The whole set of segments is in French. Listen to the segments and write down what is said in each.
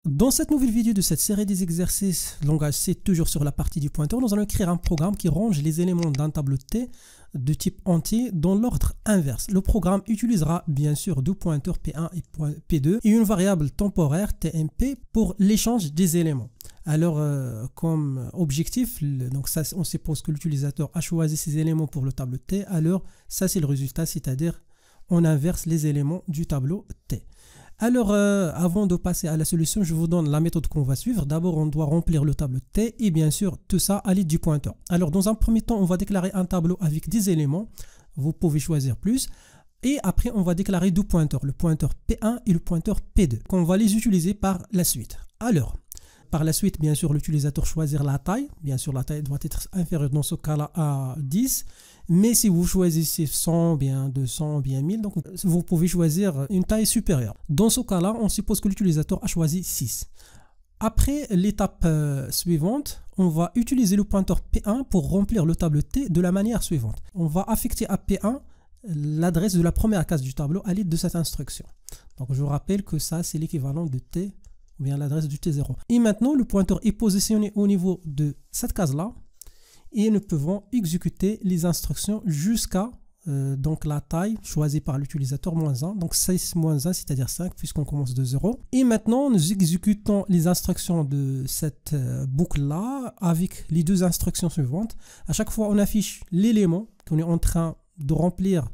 Dans cette nouvelle vidéo de cette série des exercices langage C, toujours sur la partie du pointeur, nous allons écrire un programme qui range les éléments d'un tableau T de type entier dans l'ordre inverse. Le programme utilisera bien sûr deux pointeurs P1 et P2 et une variable temporaire TMP pour l'échange des éléments. Alors, comme objectif, donc ça, on suppose que l'utilisateur a choisi ces éléments pour le tableau T. Alors, ça c'est le résultat, c'est-à-dire on inverse les éléments du tableau T. Alors, avant de passer à la solution, je vous donne la méthode qu'on va suivre. D'abord, on doit remplir le tableau T et bien sûr, tout ça à l'aide du pointeur. Alors, dans un premier temps, on va déclarer un tableau avec 10 éléments. Vous pouvez choisir plus. Et après, on va déclarer deux pointeurs, le pointeur P1 et le pointeur P2, qu'on va les utiliser par la suite. Alors, par la suite, bien sûr, l'utilisateur choisir la taille. Bien sûr, la taille doit être inférieure dans ce cas-là à 10. Mais si vous choisissez 100, bien 200, bien 1000, donc vous pouvez choisir une taille supérieure. Dans ce cas-là, on suppose que l'utilisateur a choisi 6. Après l'étape suivante, on va utiliser le pointeur P1 pour remplir le tableau T de la manière suivante. On va affecter à P1 l'adresse de la première case du tableau à l'aide de cette instruction. Donc je vous rappelle que ça, c'est l'équivalent de T, ou bien l'adresse du T0. Et maintenant, le pointeur est positionné au niveau de cette case-là. Et nous pouvons exécuter les instructions jusqu'à donc la taille choisie par l'utilisateur moins 1. Donc 6 moins 1, c'est-à-dire 5, puisqu'on commence de 0. Et maintenant, nous exécutons les instructions de cette boucle-là avec les deux instructions suivantes. À chaque fois, on affiche l'élément qu'on est en train de remplir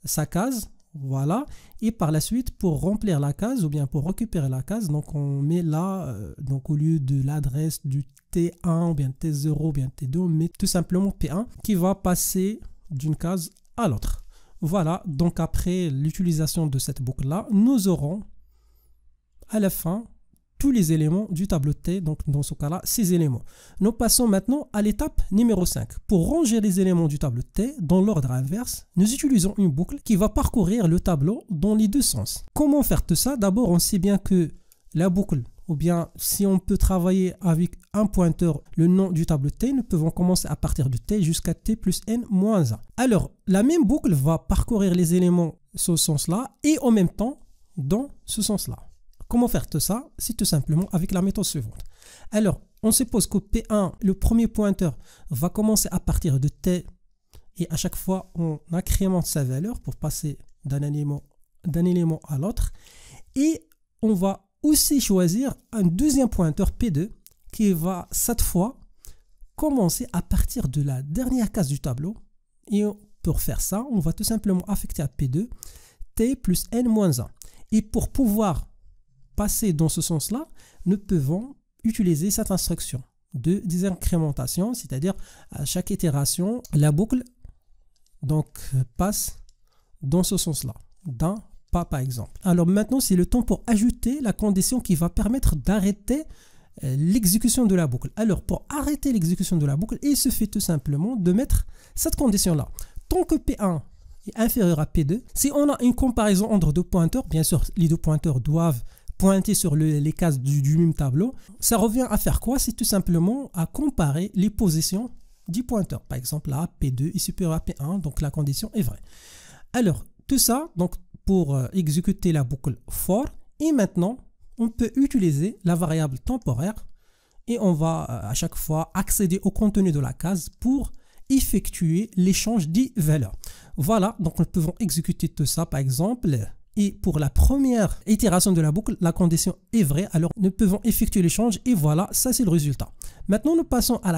sa case. Voilà, et par la suite, pour remplir la case ou bien pour récupérer la case, donc on met là, donc au lieu de l'adresse du T1 ou bien T0 ou bien T2, on met tout simplement P1 qui va passer d'une case à l'autre. Voilà, donc après l'utilisation de cette boucle-là, nous aurons à la fin tous les éléments du tableau T, donc dans ce cas-là, 6 éléments. Nous passons maintenant à l'étape numéro 5. Pour ranger les éléments du tableau T dans l'ordre inverse, nous utilisons une boucle qui va parcourir le tableau dans les deux sens. Comment faire tout ça? D'abord, on sait bien que la boucle, ou bien si on peut travailler avec un pointeur, le nom du tableau T, nous pouvons commencer à partir de T jusqu'à T plus N moins 1. Alors, la même boucle va parcourir les éléments ce sens-là et en même temps dans ce sens-là. Comment faire tout ça? C'est tout simplement avec la méthode suivante. Alors, on suppose que P1, le premier pointeur, va commencer à partir de T et à chaque fois, on incrémente sa valeur pour passer d'un élément à l'autre. Et on va aussi choisir un deuxième pointeur P2 qui va cette fois commencer à partir de la dernière case du tableau. Et pour faire ça, on va tout simplement affecter à P2 T plus N moins 1. Et pour pouvoir passer dans ce sens-là, nous pouvons utiliser cette instruction de désincrémentation, c'est-à-dire à chaque itération, la boucle donc passe dans ce sens-là, d'un pas par exemple. Alors maintenant, c'est le temps pour ajouter la condition qui va permettre d'arrêter l'exécution de la boucle. Alors pour arrêter l'exécution de la boucle, il suffit tout simplement de mettre cette condition-là. Tant que P1 est inférieur à P2, si on a une comparaison entre deux pointeurs, bien sûr, les deux pointeurs doivent pointer sur les cases du même tableau, ça revient à faire quoi? C'est tout simplement à comparer les positions du pointeur. Par exemple, là, P2 est supérieur à P1, donc la condition est vraie. Alors, tout ça, donc pour exécuter la boucle for, et maintenant, on peut utiliser la variable temporaire et on va à chaque fois accéder au contenu de la case pour effectuer l'échange des valeurs. Voilà, donc nous pouvons exécuter tout ça, par exemple. Et pour la première itération de la boucle, la condition est vraie. Alors, nous pouvons effectuer l'échange et voilà, ça c'est le résultat. Maintenant, nous passons à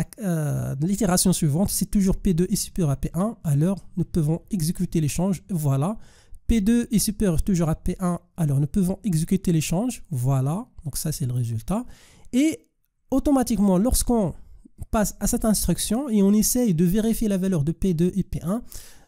l'itération suivante. C'est toujours P2 est supérieur à P1. Alors, nous pouvons exécuter l'échange. Voilà. P2 est supérieur toujours à P1. Alors, nous pouvons exécuter l'échange. Voilà. Donc, ça c'est le résultat. Et automatiquement, lorsqu'on passe à cette instruction et on essaye de vérifier la valeur de P2 et P1,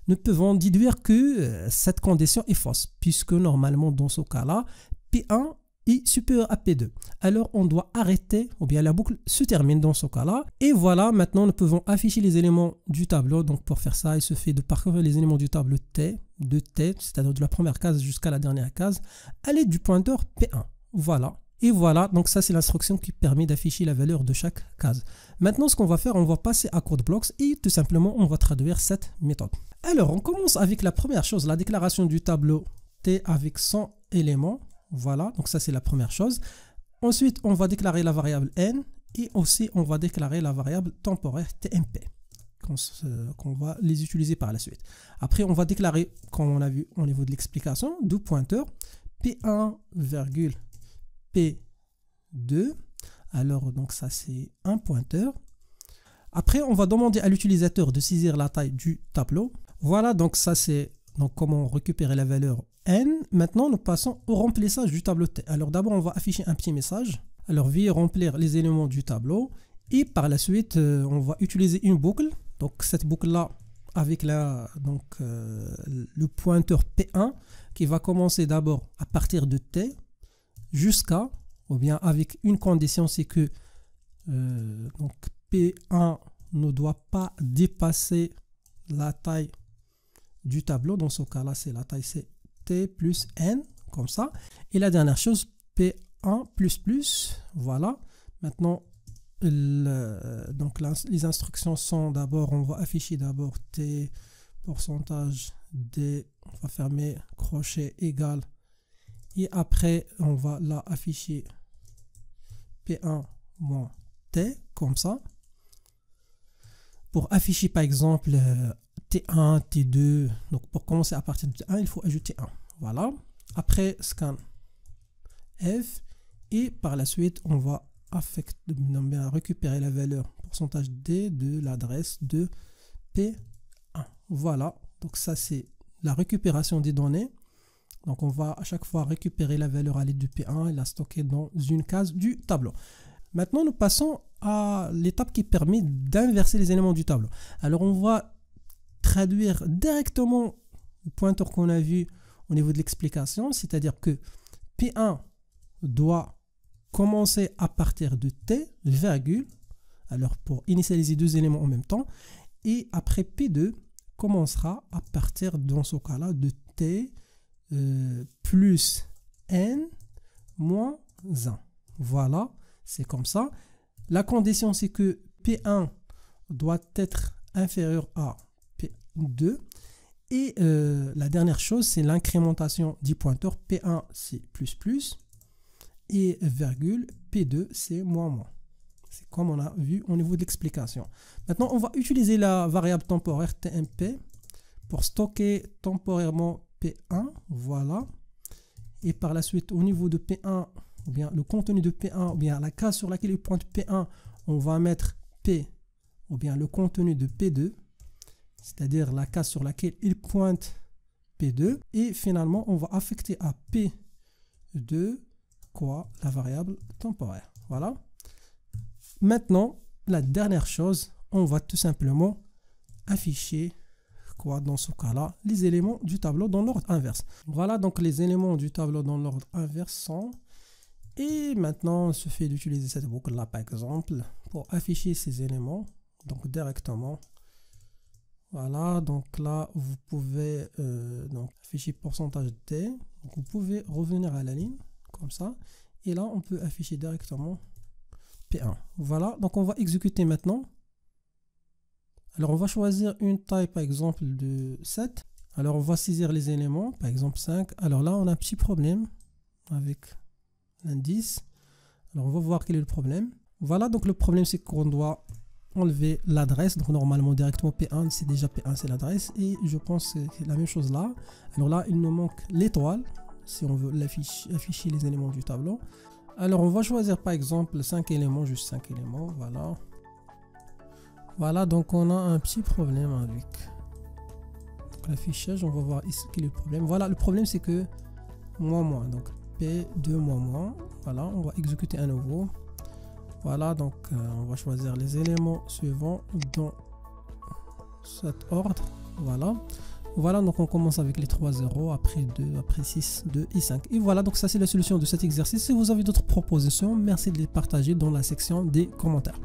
nous pouvons déduire que cette condition est fausse, puisque normalement, dans ce cas-là, P1 est supérieur à P2. Alors, on doit arrêter, ou bien la boucle se termine dans ce cas-là. Et voilà, maintenant, nous pouvons afficher les éléments du tableau. Donc, pour faire ça, il suffit de parcourir les éléments du tableau T, c'est-à-dire de la première case jusqu'à la dernière case, à l'aide du pointeur P1. Voilà. Et voilà, donc ça c'est l'instruction qui permet d'afficher la valeur de chaque case. Maintenant, ce qu'on va faire, on va passer à Code Blocks et tout simplement, on va traduire cette méthode. Alors, on commence avec la première chose, la déclaration du tableau T avec 100 éléments. Voilà, donc ça c'est la première chose. Ensuite, on va déclarer la variable n et aussi on va déclarer la variable temporaire tmp qu'on va les utiliser par la suite. Après, on va déclarer, comme on a vu au niveau de l'explication, deux pointeurs p1, p2. Alors, donc ça, c'est un pointeur. Après, on va demander à l'utilisateur de saisir la taille du tableau. Voilà, donc ça, c'est donc comment récupérer la valeur n. Maintenant, nous passons au remplissage du tableau T. Alors, d'abord, on va afficher un petit message. Alors, veuillez remplir les éléments du tableau. Et par la suite, on va utiliser une boucle. Donc, cette boucle-là, avec le pointeur P1, qui va commencer d'abord à partir de T jusqu'à, ou bien avec une condition, c'est que donc P1 ne doit pas dépasser la taille du tableau. Dans ce cas-là, c'est la taille, c'est T plus N, comme ça. Et la dernière chose, P1 plus, voilà. Maintenant, donc les instructions sont d'abord, on va afficher d'abord T pourcentage D, on va fermer crochet égal. Et après, on va là afficher P1 moins T, comme ça. Pour afficher par exemple T1, T2, donc pour commencer à partir de T1, il faut ajouter 1. Voilà. Après, scan F. Et par la suite, on va récupérer la valeur pourcentage D de l'adresse de P1. Voilà. Donc ça, c'est la récupération des données. Donc on va à chaque fois récupérer la valeur à l'aide du P1 et la stocker dans une case du tableau. Maintenant, nous passons à l'étape qui permet d'inverser les éléments du tableau. Alors, on va traduire directement le pointeur qu'on a vu au niveau de l'explication, c'est-à-dire que P1 doit commencer à partir de T, virgule, alors pour initialiser deux éléments en même temps, et après P2 commencera à partir, dans ce cas-là, de T plus N moins 1. Voilà. C'est comme ça. La condition, c'est que P1 doit être inférieur à P2. Et la dernière chose, c'est l'incrémentation du pointeur. P1, c'est plus. Et virgule, P2, c'est moins. C'est comme on a vu au niveau de l'explication. Maintenant, on va utiliser la variable temporaire tmp pour stocker temporairement P1. Voilà. Et par la suite, au niveau de P1, ou bien le contenu de P1, ou bien la case sur laquelle il pointe P1, on va mettre P, ou bien le contenu de P2, c'est-à-dire la case sur laquelle il pointe P2, et finalement on va affecter à P2 quoi? La variable temporaire. Voilà. Maintenant, la dernière chose, on va tout simplement afficher quoi dans ce cas-là? Les éléments du tableau dans l'ordre inverse. Voilà, donc les éléments du tableau dans l'ordre inverse sont. Et maintenant, il suffit d'utiliser cette boucle-là, par exemple, pour afficher ces éléments, donc directement. Voilà, donc là, vous pouvez donc afficher pourcentage T. Donc vous pouvez revenir à la ligne, comme ça. Et là, on peut afficher directement P1. Voilà, donc on va exécuter maintenant. Alors, on va choisir une taille, par exemple, de 7. Alors, on va saisir les éléments, par exemple 5. Alors là, on a un petit problème avec l'indice. Alors on va voir quel est le problème. Voilà, donc le problème c'est qu'on doit enlever l'adresse. Donc normalement directement P1, c'est déjà P1, c'est l'adresse. Et je pense que c'est la même chose là. Alors là, il nous manque l'étoile si on veut afficher les éléments du tableau. Alors on va choisir par exemple 5 éléments, juste 5 éléments. Voilà. Voilà, donc on a un petit problème avec l'affichage. On va voir ici quel est le problème. Voilà, le problème c'est que moins. Donc P2 moins. Voilà, on va exécuter à nouveau. Voilà, donc on va choisir les éléments suivants dans cet ordre. Voilà, donc on commence avec les 3 zéros, après 2, après 6, 2 et 5. Et voilà, donc ça c'est la solution de cet exercice. Si vous avez d'autres propositions, merci de les partager dans la section des commentaires.